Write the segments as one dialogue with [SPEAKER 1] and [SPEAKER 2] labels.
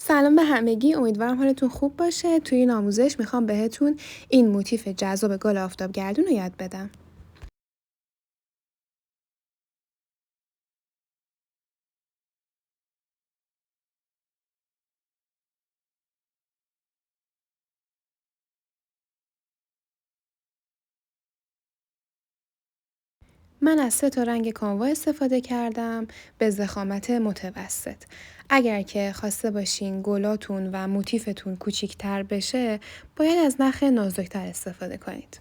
[SPEAKER 1] سلام به همگی، امیدوارم حالتون خوب باشه. توی این آموزش میخوام بهتون این موتیف جذاب گل آفتابگردون رو یاد بدم. من از 3 تا رنگ کانوا استفاده کردم به ضخامت متوسط. اگر که خواسته باشین گلاتون و موتیفتون کوچیک‌تر بشه، باید از نخ نازک‌تر استفاده کنید.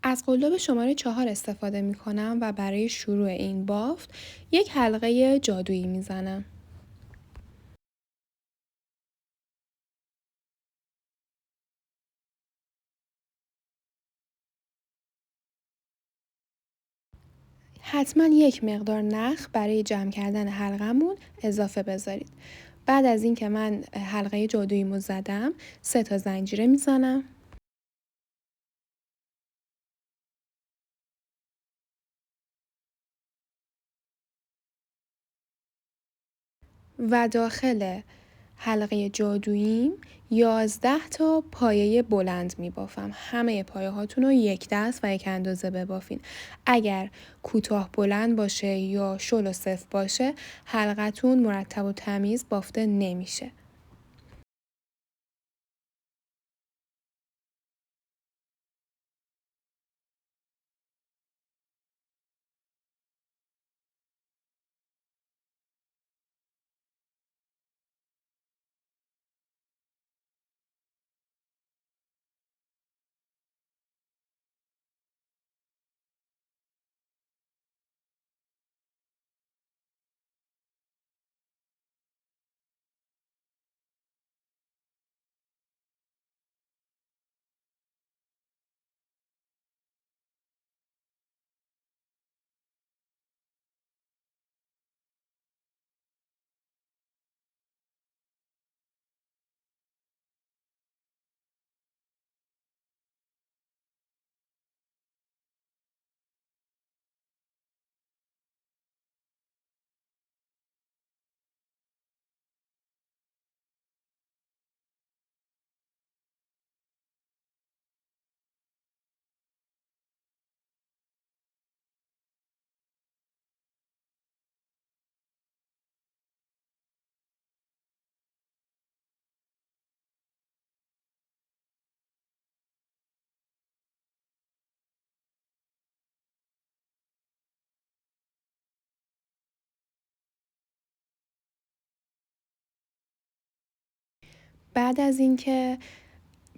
[SPEAKER 1] از قلاب شماره 4 استفاده می‌کنم و برای شروع این بافت یک حلقه جادویی میزنم. حتما یک مقدار نخ برای جمع کردن حلقمون اضافه بذارید. بعد از اینکه من حلقه جادوییمو زدم 3 تا زنجیره میزنم و داخل حلقه جادوییم 11 تا پایه بلند میبافم. همه پایه هاتون رو یک دست و یک اندازه ببافین. اگر کوتاه بلند باشه یا شل و صف باشه حلقتون مرتب و تمیز بافته نمیشه. بعد از اینکه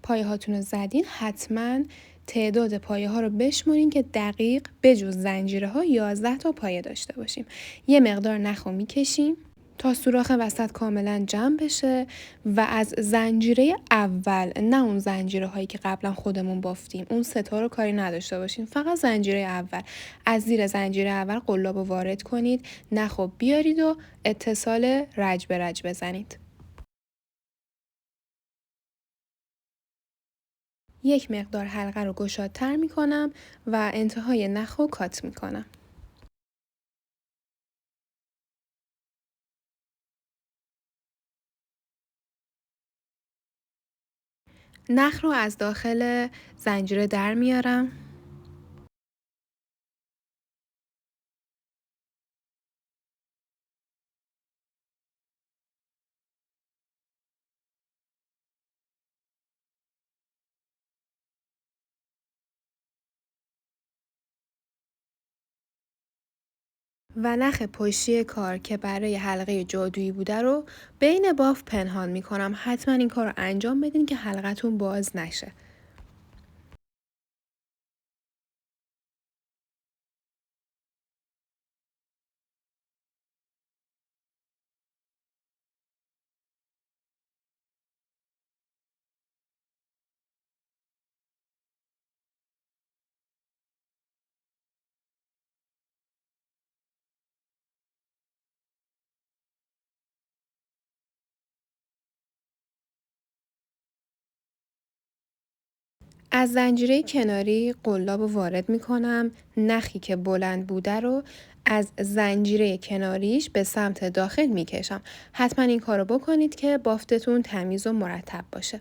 [SPEAKER 1] پایه هاتون رو زدین حتما تعداد پایه ها رو بشمارین که دقیق بجز زنجیره ها 11 تا پایه داشته باشیم. یه مقدار نخ رو میکشیم تا سوراخ وسط کاملا جمع بشه و از زنجیره اول، نه اون زنجیره هایی که قبلا خودمون بافتیم، اون 3 تا رو کاری نداشته باشین، فقط زنجیره اول. از زیر زنجیره اول قلاب رو وارد کنید، نخ رو بیارید و اتصال رج به رج بزنید. یک مقدار حلقه رو گشادتر می کنم و انتهای نخ رو کات می کنم. نخ رو از داخل زنجیره در میارم. و نخ پشتی کار که برای حلقه جادویی بوده رو بین بافت پنهان میکنم. حتما این کار رو انجام بدین که حلقتون باز نشه. از زنجیره کناری قلاب رو وارد میکنم. نخی که بلند بوده رو از زنجیره کناریش به سمت داخل میکشم. حتما این کار رو بکنید که بافتتون تمیز و مرتب باشه.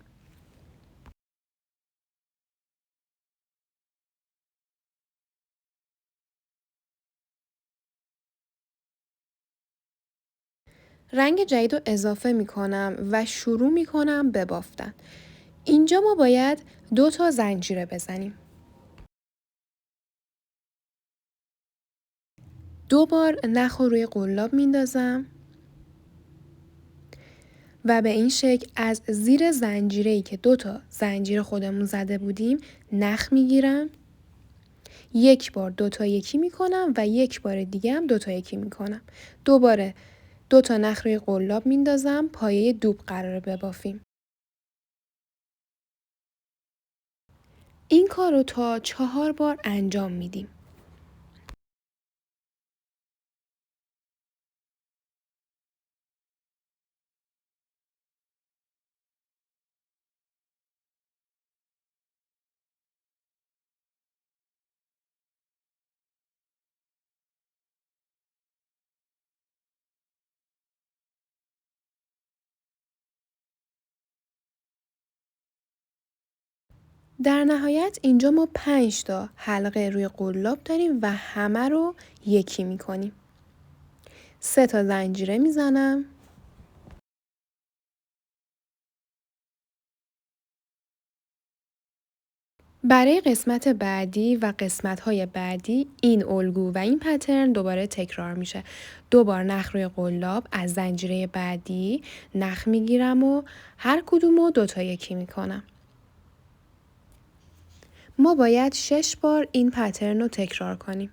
[SPEAKER 1] رنگ جدید رو اضافه میکنم و شروع میکنم به بافتن. اینجا ما باید 2 تا زنجیره بزنیم. 2 بار نخ رو روی قلاب میندازم و به این شکل از زیر زنجیره‌ای که 2 تا زنجیر خودمون زده بودیم نخ میگیرم. 1 بار 2 تا یکی میکنم و 1 بار دیگه هم 2 تا یکی میکنم. دوباره 2 تا نخ روی قلاب میندازم. پایه دوب قراره ببافیم. این کار رو تا 4 بار انجام میدیم. در نهایت اینجا ما 5 تا حلقه روی قلاب داریم و همه رو یکی میکنیم. 3 تا زنجیره میزنم. برای قسمت بعدی و قسمت‌های بعدی این الگو و این پترن دوباره تکرار میشه. 2 بار نخ روی قلاب از زنجیره بعدی نخ میگیرم و هر کدومو 2 تا یکی میکنم. ما باید 6 بار این پترن رو تکرار کنیم.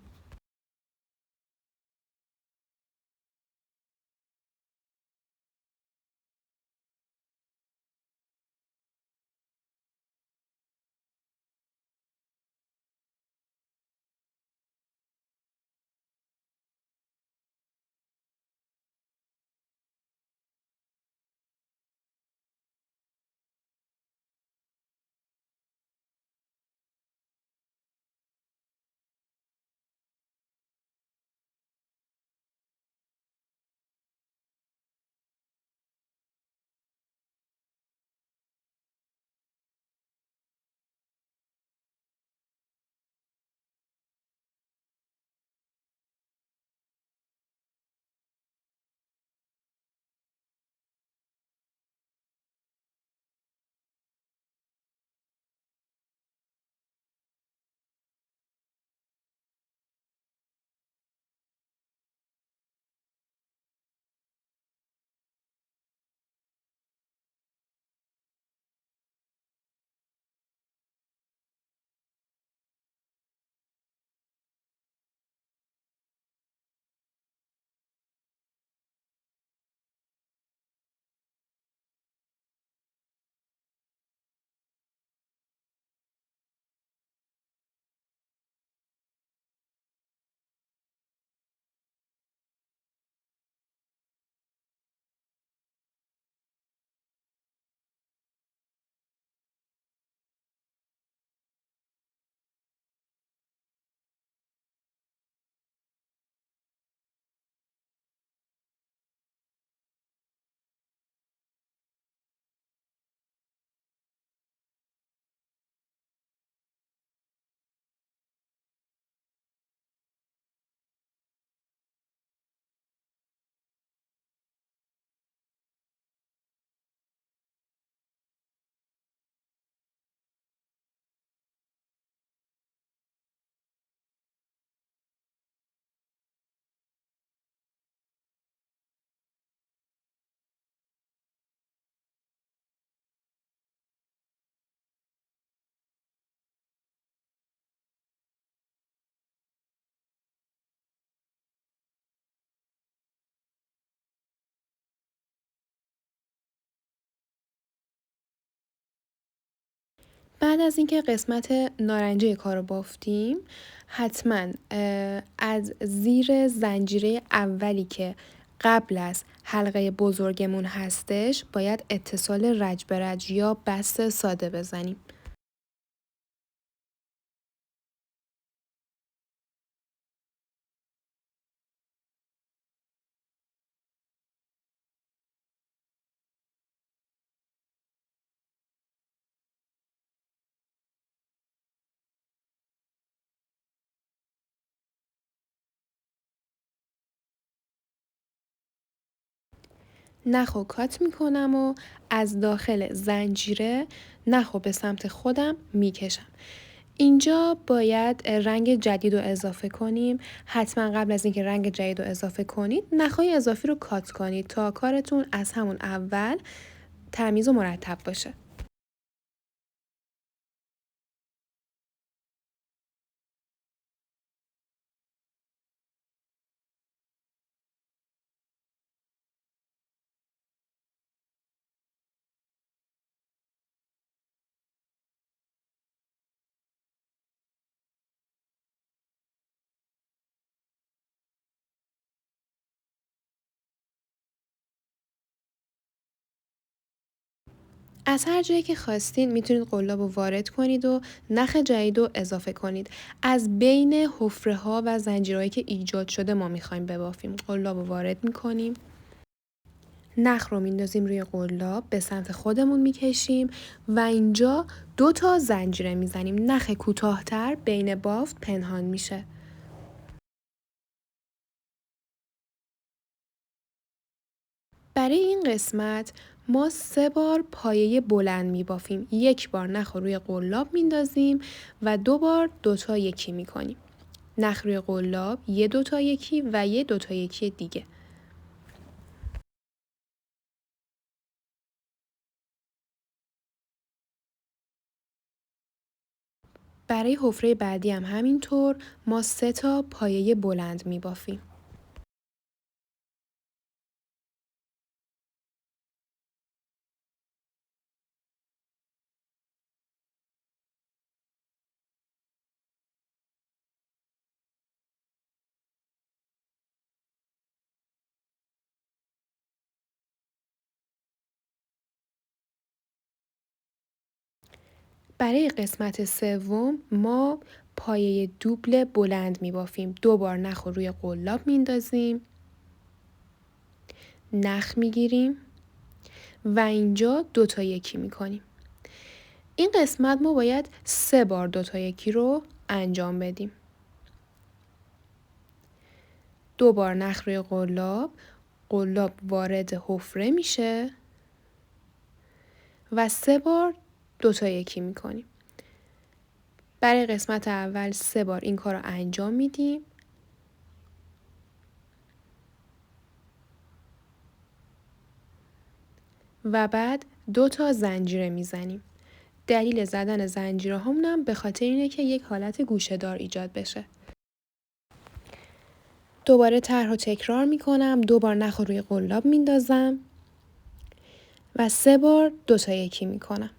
[SPEAKER 1] بعد از اینکه قسمت نارنجی کار رو بافتیم، حتما از زیر زنجیره اولی که قبل از حلقه بزرگمون هستش باید اتصال رج به رج یا بست ساده بزنیم. نخو کات میکنم و از داخل زنجیره نخو به سمت خودم میکشم. اینجا باید رنگ جدید رو اضافه کنیم. حتما قبل از اینکه رنگ جدید رو اضافه کنید نخهای اضافی رو کات کنید تا کارتون از همون اول تمیز و مرتب باشه. از هر جایی که خواستین میتونید قلاب رو وارد کنید و نخ جدید رو اضافه کنید. از بین حفره ها و زنجیرهایی که ایجاد شده ما میخوایم ببافیم. قلاب رو وارد میکنیم. نخ رو میندازیم روی قلاب، به سمت خودمون میکشیم و اینجا 2 تا زنجیره میزنیم. نخ کوتاه‌تر بین بافت پنهان میشه. برای این قسمت ما 3 بار پایه بلند میبافیم. 1 بار نخ رو روی قلاب میندازیم و 2 بار 2 تا یکی میکنیم. نخ روی قلاب، یه 2 تا یکی و یه 2 تا یکی دیگه. برای حفره بعدی هم همینطور ما 3 تا پایه بلند میبافیم. برای قسمت سوم ما پایه دوبل بلند میبافیم. 2 بار نخ رو روی قلاب میندازیم. نخ میگیریم و اینجا 2 تا یکی میکنیم. این قسمت ما باید 3 بار 2 تا یکی رو انجام بدیم. 2 بار نخ روی قلاب، قلاب وارد حفره میشه و 3 بار 2 تا یکی میکنیم. برای قسمت اول 3 بار این کار رو انجام میدیم. و بعد 2 تا زنجیره میزنیم. دلیل زدن زنجیره همونم به خاطر اینه که یک حالت گوشه دار ایجاد بشه. دوباره طرح رو تکرار میکنم. 2 بار نخ روی قلاب میندازم و 3 بار 2 تا یکی میکنم.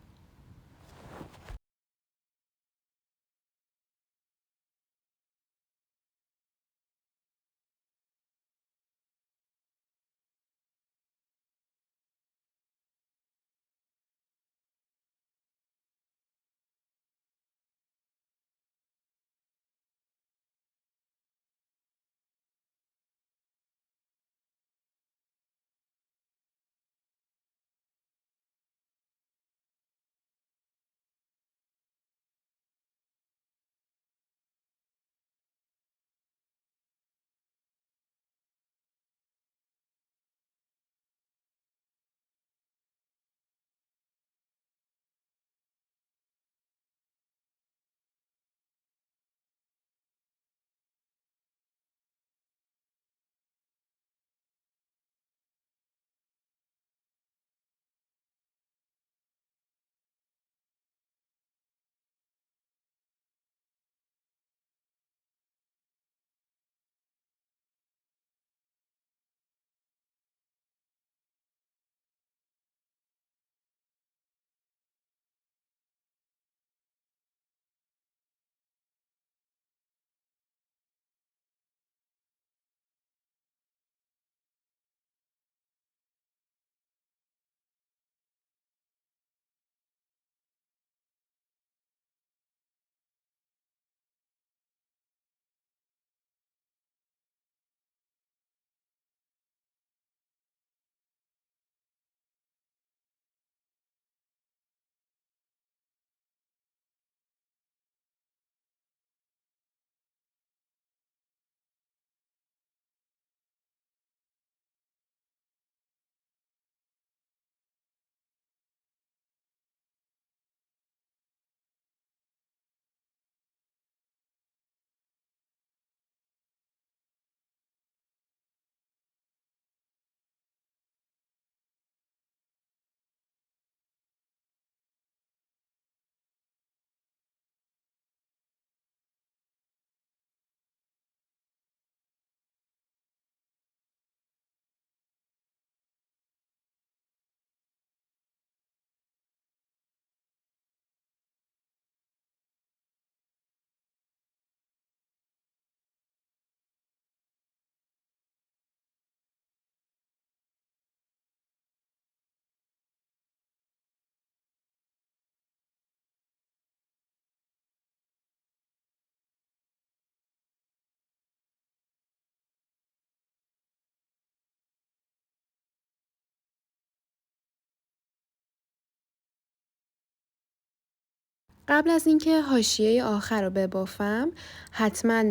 [SPEAKER 1] قبل از اینکه حاشیه آخر رو ببافم حتما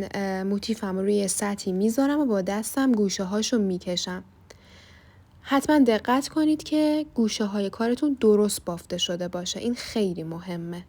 [SPEAKER 1] موتیفم رو روی سطحی میذارم و با دستم گوشه هاشو میکشم. حتما دقت کنید که گوشه های کارتون درست بافته شده باشه. این خیلی مهمه.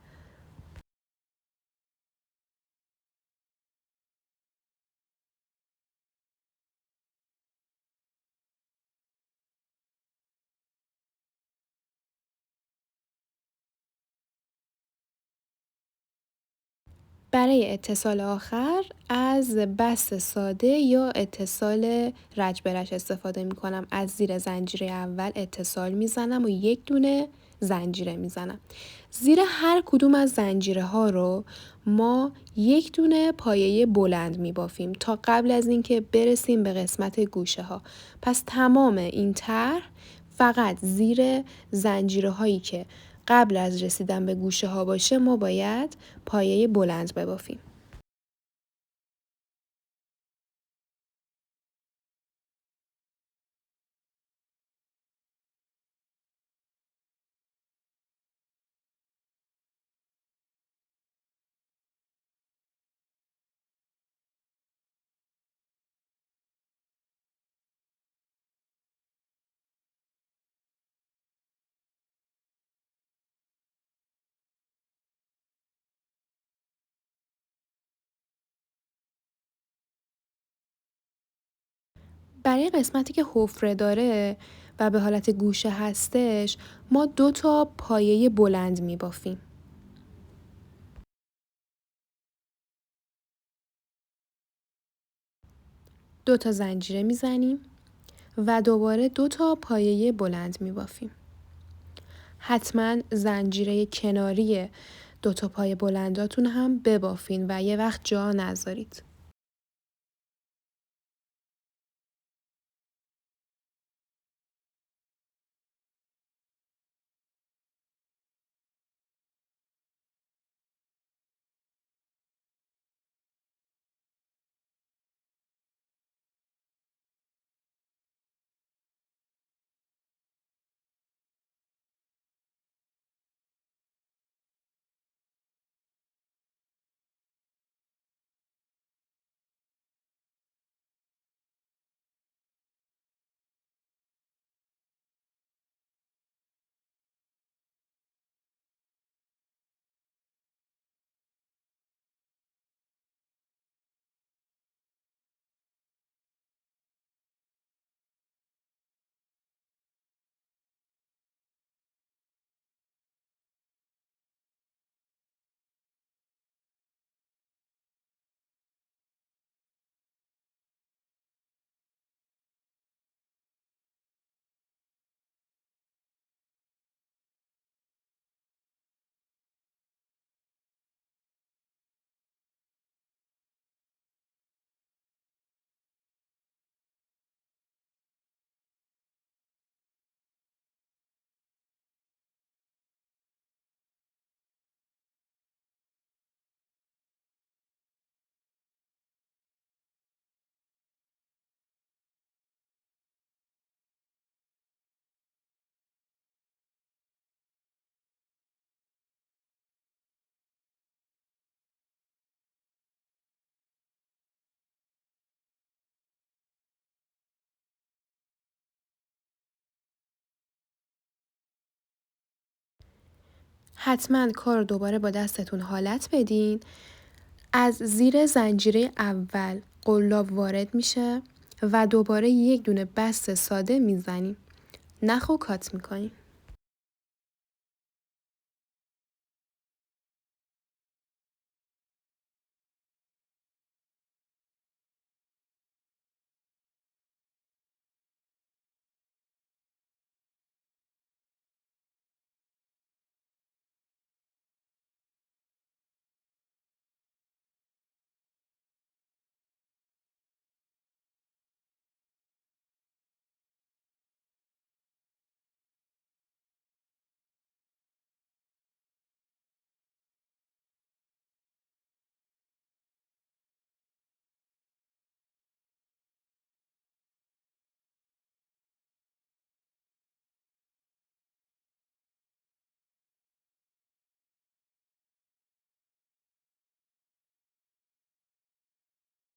[SPEAKER 1] برای اتصال آخر از بست ساده یا اتصال رج به رج استفاده می کنم. از زیر زنجیره اول اتصال میزنم و یک دونه زنجیره میزنم. زیر هر کدوم از زنجیره ها رو ما یک دونه پایه بلند می بافیم تا قبل از اینکه برسیم به قسمت گوشه ها. پس تمام این طرح فقط زیر زنجیره هایی که قبل از رسیدن به گوشه ها باشه ما باید پایه بلند ببافیم. برای قسمتی که حفره داره و به حالت گوشه هستش ما 2 تا پایه بلند می بافیم. 2 تا زنجیره میزنیم و دوباره 2 تا پایه بلند می بافیم. حتما زنجیره کناری 2 تا پایه بلنداتون هم ببافین و یه وقت جا نذارید. حتما کار دوباره با دستتون حالت بدین. از زیر زنجیره اول قلاب وارد میشه و دوباره یک دونه بست ساده میزنیم. نخ و کات میکنیم.